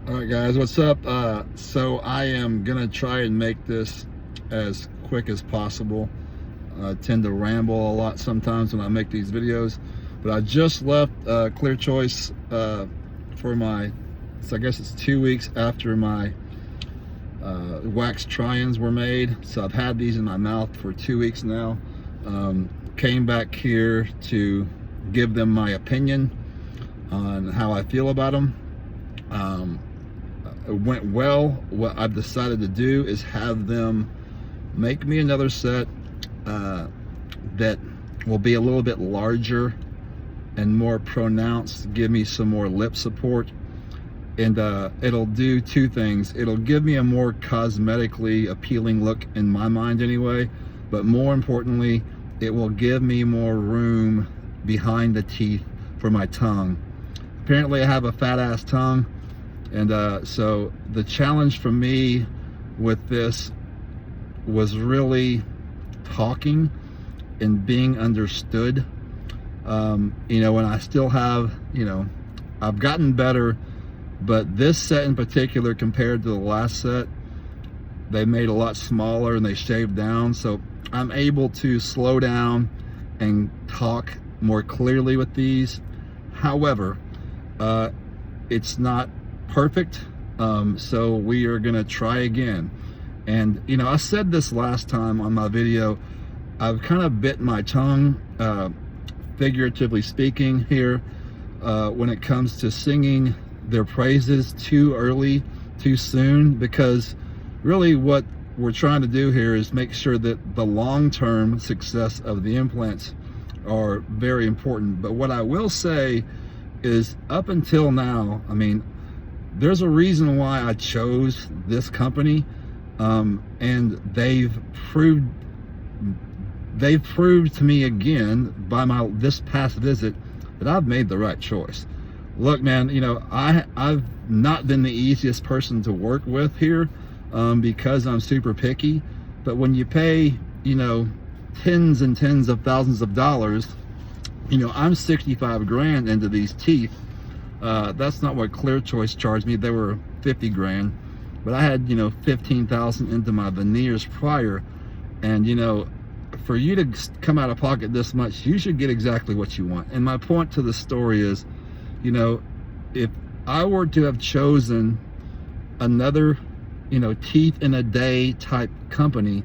All right, guys, what's up? So I am gonna try and make this as quick as possible. I tend to ramble a lot sometimes when I make these videos, but I just left Clear Choice for my, so I guess it's 2 weeks after my wax try-ins were made. So I've had these in my mouth for 2 weeks now. Came back here to give them my opinion on how I feel about them. It went well. What I've decided to do is have them make me another set that will be a little bit larger and more pronounced, give me some more lip support, and it'll do two things. It'll give me a more cosmetically appealing look in my mind anyway, but more importantly, it will give me more room behind the teeth for my tongue. Apparently I have a fat ass tongue, and so the challenge for me with this was really talking and being understood. You know, and I still have, you know, I've gotten better, but this set in particular compared to the last set, they made a lot smaller and they shaved down, so I'm able to slow down and talk more clearly with these. However, it's not perfect, so we are gonna try again. And you know, I said this last time on my video, I've kind of bit my tongue, figuratively speaking here, when it comes to singing their praises too early, too soon, because really what we're trying to do here is make sure that the long-term success of the implants are very important. But what I will say is, up until now, I mean, there's a reason why I chose this company, and they've proved to me again by this past visit that I've made the right choice. Look, man, you know, I've not been the easiest person to work with here, because I'm super picky, but when you pay, you know, tens and tens of thousands of dollars, you know, I'm 65 grand into these teeth. That's not what Clear Choice charged me. They were 50 grand, but I had, you know, 15,000 into my veneers prior. And, you know, for you to come out of pocket this much, you should get exactly what you want. And my point to the story is, you know, if I were to have chosen another, you know, teeth in a day type company,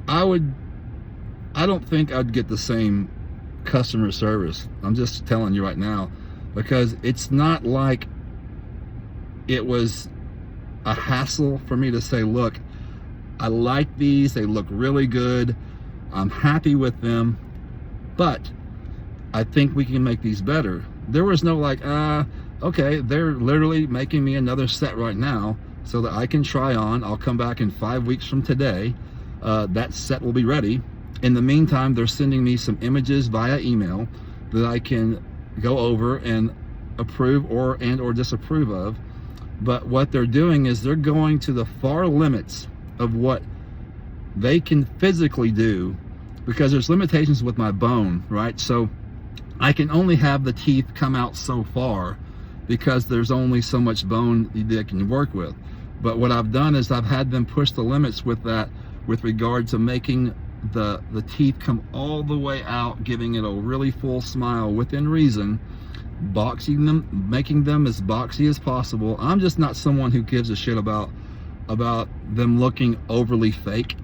I don't think I'd get the same customer service. I'm just telling you right now, because it's not like it was a hassle for me to say, look, I like these, they look really good, I'm happy with them, but I think we can make these better. There was no like, okay, they're literally making me another set right now so that I can try on. I'll come back in 5 weeks from today. That set will be ready. In the meantime, they're sending me some images via email that I can go over and approve or disapprove of. But what they're doing is they're going to the far limits of what they can physically do, because there's limitations with my bone, right? So I can only have the teeth come out so far because there's only so much bone they can work with. But what I've done is I've had them push the limits with that, with regard to making the teeth come all the way out, giving it a really full smile within reason, boxing them, making them as boxy as possible. I'm just not someone who gives a shit about them looking overly fake.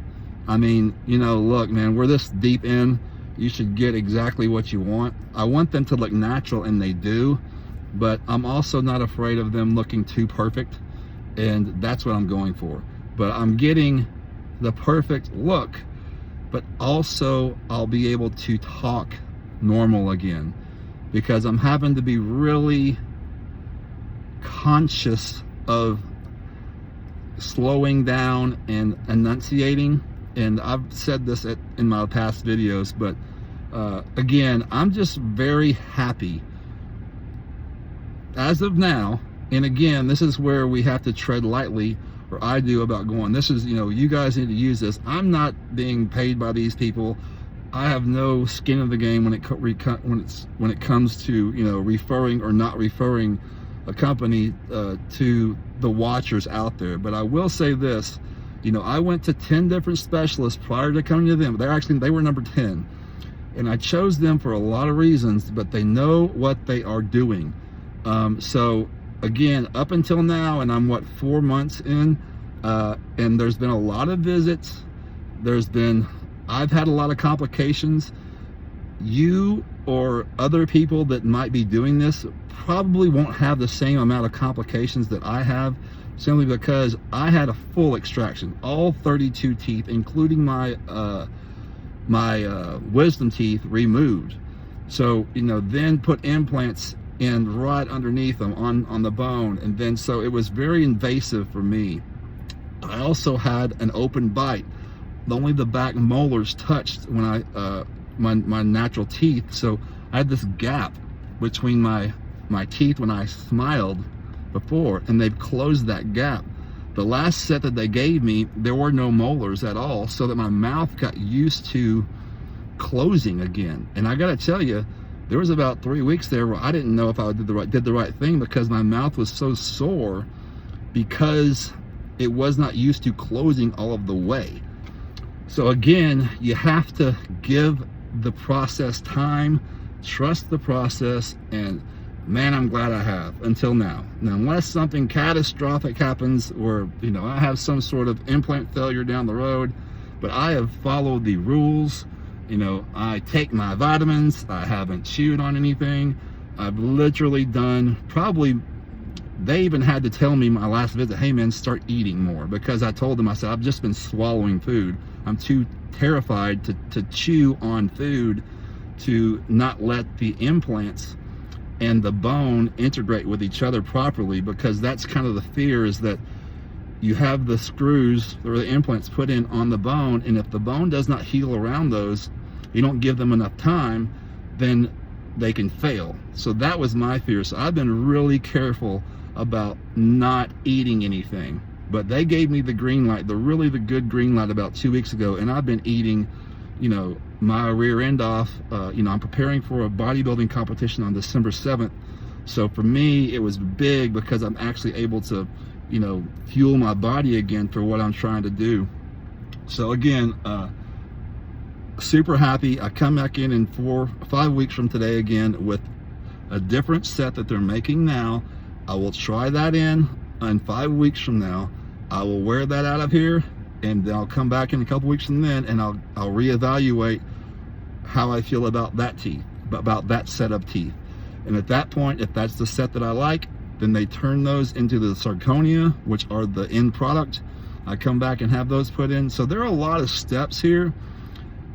I mean, you know, look, man, we're this deep in, you should get exactly what you want. I want them to look natural, and they do, but I'm also not afraid of them looking too perfect, and that's what I'm going for. But I'm getting the perfect look, but also I'll be able to talk normal again, because I'm having to be really conscious of slowing down and enunciating. And I've said this in my past videos, but again, I'm just very happy as of now. And again, this is where we have to tread lightly, or I do, about going, this is, you know, you guys need to use this. I'm not being paid by these people. I have no skin in the game when it comes to, you know, referring or not referring a company to the watchers out there. But I will say this, you know, I went to 10 different specialists prior to coming to them. They were number 10. And I chose them for a lot of reasons, but they know what they are doing. So again, up until now, and I'm what, 4 months in, and there's been a lot of visits. I've had a lot of complications. You or other people that might be doing this probably won't have the same amount of complications that I have, simply because I had a full extraction, all 32 teeth, including my wisdom teeth removed. So, you know, then put implants in right underneath them on the bone, and then so it was very invasive for me. I also had an open bite. Only the back molars touched when I my natural teeth, so I had this gap between my teeth when I smiled before, and they've closed that gap. The last set that they gave me, there were no molars at all, so that my mouth got used to closing again. And I gotta tell you, there was about 3 weeks there where I didn't know if I did the right thing, because my mouth was so sore because it was not used to closing all of the way. So again, you have to give the process time, trust the process, and man, I'm glad I have until now. Now, unless something catastrophic happens, or, you know, I have some sort of implant failure down the road, but I have followed the rules. You know, I take my vitamins, I haven't chewed on anything. I've literally done they even had to tell me my last visit, hey man, start eating more, because I told them, I said, I've just been swallowing food. I'm too terrified to chew on food, to not let the implants and the bone integrate with each other properly, because that's kind of the fear, is that you have the screws or the implants put in on the bone, and if the bone does not heal around those, you don't give them enough time, then they can fail. So that was my fear. So I've been really careful about not eating anything. But they gave me the green light, the good green light, about 2 weeks ago, and I've been eating, you know, my rear end off. You know, I'm preparing for a bodybuilding competition on December 7th. So for me, it was big, because I'm actually able to, you know, fuel my body again for what I'm trying to do. So again, super happy. I come back in 5 weeks from today again with a different set that they're making now. I will try that in 5 weeks from now. I will wear that out of here, and then I'll come back in a couple weeks from then, and I'll reevaluate how I feel about that set of teeth. And at that point, if that's the set that I like, then they turn those into the zirconia, which are the end product. I come back and have those put in. So there are a lot of steps here,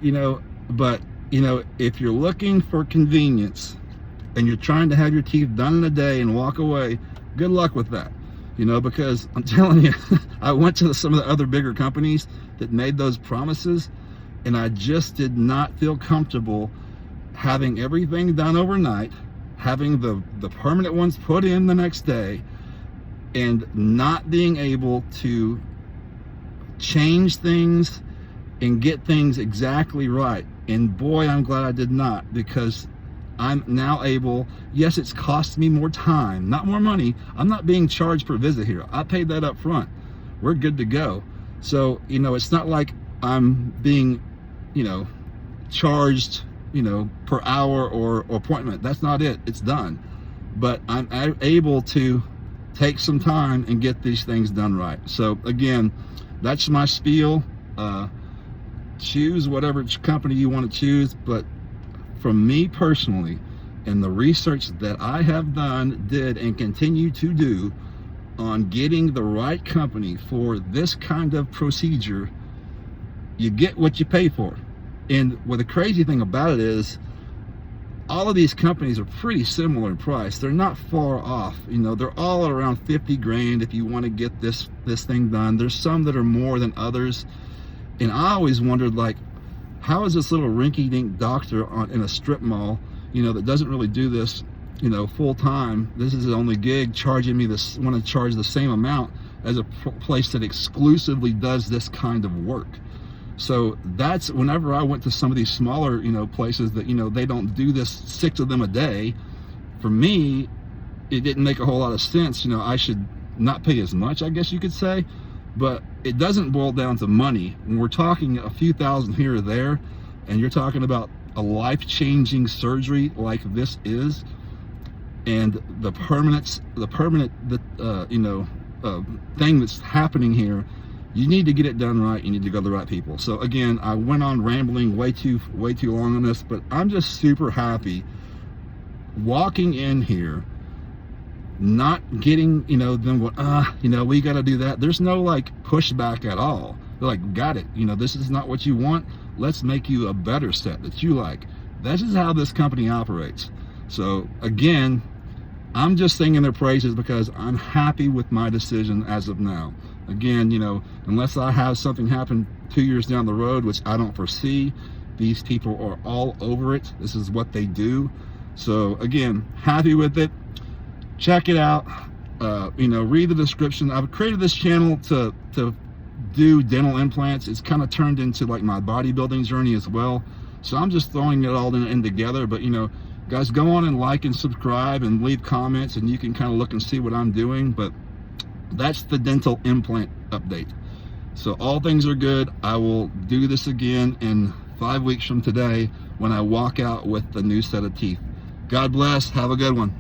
you know, but, you know, if you're looking for convenience and you're trying to have your teeth done in a day and walk away, good luck with that. You know, because I'm telling you, I went to some of the other bigger companies that made those promises, and I just did not feel comfortable having everything done overnight, having the permanent ones put in the next day, and not being able to change things and get things exactly right. And boy, I'm glad I did not, because I'm now able, yes, it's cost me more time, not more money. I'm not being charged per visit here. I paid that up front. We're good to go. So, you know, it's not like I'm being, you know, charged, you know, per hour or appointment. That's not it. It's done. But I'm able to take some time and get these things done right. So again, that's my spiel. Choose whatever company you want to choose, but from me personally, and the research that I have did and continue to do on getting the right company for this kind of procedure, you get what you pay for. And what the crazy thing about it is, all of these companies are pretty similar in price. They're not far off. You know, they're all around 50 grand if you want to get this thing done. There's some that are more than others. And I always wondered, like, how is this little rinky-dink doctor in a strip mall, you know, that doesn't really do this, you know, full time, this is his only gig, charging me this, want to charge the same amount as a place that exclusively does this kind of work. So that's, whenever I went to some of these smaller, you know, places that, you know, they don't do this, 6 of them a day, for me, it didn't make a whole lot of sense. You know, I should not pay as much, I guess you could say, but it doesn't boil down to money. When we're talking a few thousand here or there, and you're talking about a life-changing surgery like this is, and the permanent thing that's happening here, you need to get it done right. You need to go to the right people. So again, I went on rambling way too long on this, but I'm just super happy walking in here, not getting, you know, them going, you know, we got to do that. There's no like pushback at all. They're like, got it. You know, this is not what you want. Let's make you a better set that you like. This is how this company operates. So again, I'm just singing their praises because I'm happy with my decision as of now. Again, you know, unless I have something happen 2 years down the road, which I don't foresee, these people are all over it. This is what they do. So again, happy with it. Check it out. You know, read the description. I've created this channel to do dental implants. It's kind of turned into like my bodybuilding journey as well. So I'm just throwing it all in together. But you know, guys, go on and like and subscribe and leave comments, and you can kind of look and see what I'm doing. But that's the dental implant update. So all things are good. I will do this again in 5 weeks from today when I walk out with the new set of teeth. God bless. Have a good one.